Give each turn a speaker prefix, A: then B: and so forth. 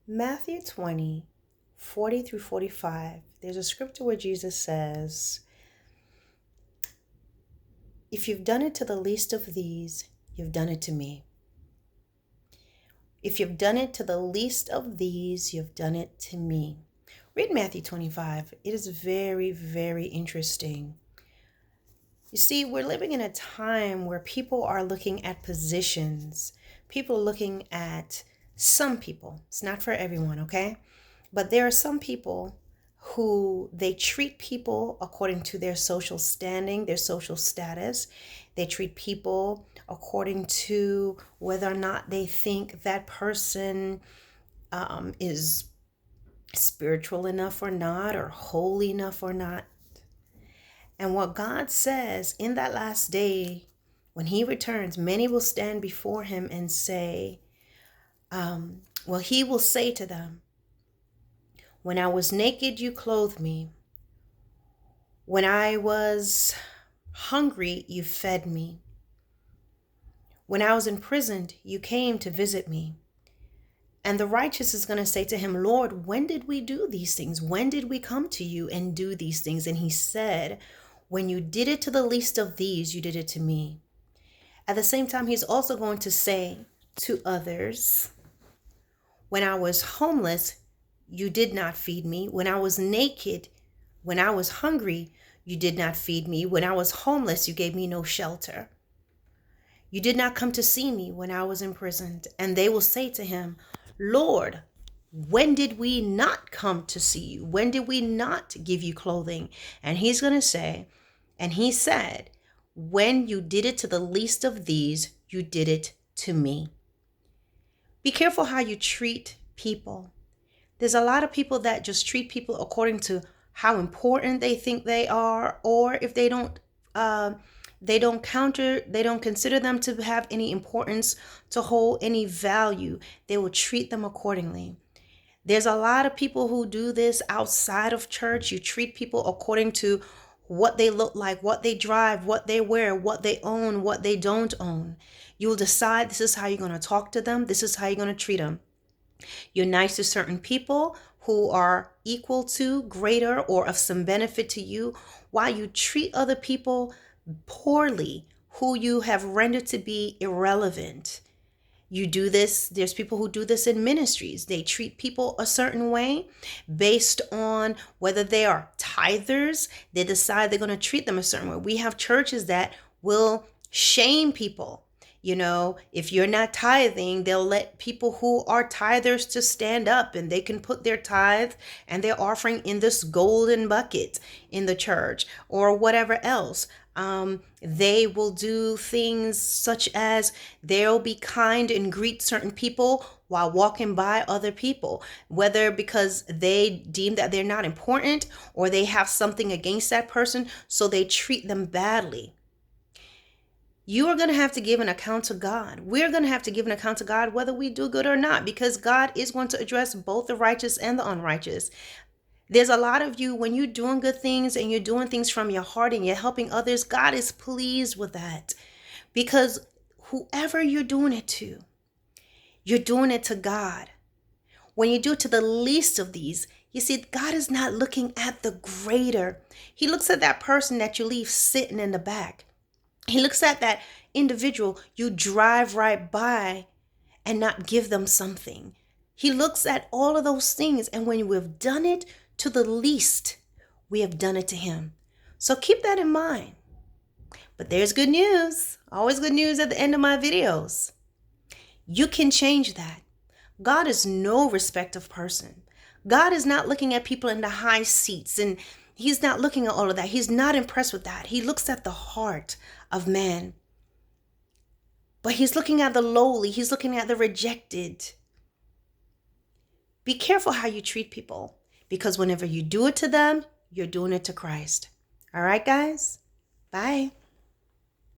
A: Matthew 20:40 through 45. There's a scripture where Jesus says, if you've done it to the least of these, you've done it to me. If you've done it to the least of these, you've done it to me. Read Matthew 25. It is very, very interesting. You see, we're living in a time where people are looking at positions. People are looking at some people. It's not for everyone, okay? But there are some people who they treat people according to their social standing, their social status. They treat people according to whether or not they think that person is spiritual enough or not, or holy enough or not. And what God says in that last day, when he returns, many will stand before him and say, he will say to them, when I was naked, you clothed me. When I was hungry, you fed me. When I was imprisoned, you came to visit me. And the righteous is going to say to him, Lord, when did we do these things? When did we come to you and do these things? And he said, when you did it to the least of these, you did it to me. At the same time, he's also going to say to others, when I was homeless, you did not feed me. When I was naked, when I was hungry, you did not feed me. When I was homeless, you gave me no shelter. You did not come to see me when I was imprisoned. And they will say to him, Lord, when did we not come to see you? When did we not give you clothing? And he's going to say, and he said, when you did it to the least of these, you did it to me. Be careful how you treat people. There's a lot of people that just treat people according to how important they think they are, or if they don't consider them to have any importance, to hold any value, they will treat them accordingly. There's a lot of people who do this outside of church. You treat people according to what they look like, what they drive, what they wear, what they own, what they don't own. You will decide this is how you're going to talk to them. This is how you're going to treat them. You're nice to certain people who are equal to, greater, or of some benefit to you, while you treat other people poorly who you have rendered to be irrelevant. You do this, there's people who do this in ministries. They treat people a certain way based on whether they are tithers. They decide they're going to treat them a certain way. We have churches that will shame people. You know, if you're not tithing, they'll let people who are tithers to stand up, and they can put their tithe and their offering in this golden bucket in the church or whatever else. They will do things such as they'll be kind and greet certain people while walking by other people, whether because they deem that they're not important or they have something against that person, so they treat them badly. You are going to have to give an account to God. We're going to have to give an account to God whether we do good or not, because God is going to address both the righteous and the unrighteous. There's a lot of you, when you're doing good things and you're doing things from your heart and you're helping others, God is pleased with that, because whoever you're doing it to, you're doing it to God. When you do it to the least of these, you see, God is not looking at the greater. He looks at that person that you leave sitting in the back. He looks at that individual you drive right by and not give them something. He looks at all of those things. And when we've done it to the least, we have done it to him. So keep that in mind. But there's good news. Always good news at the end of my videos. You can change that. God is no respect of person. God is not looking at people in the high seats, and he's not looking at all of that. He's not impressed with that. He looks at the heart of man. But he's looking at the lowly. He's looking at the rejected. Be careful how you treat people, because whenever you do it to them, you're doing it to Christ. All right, guys? Bye.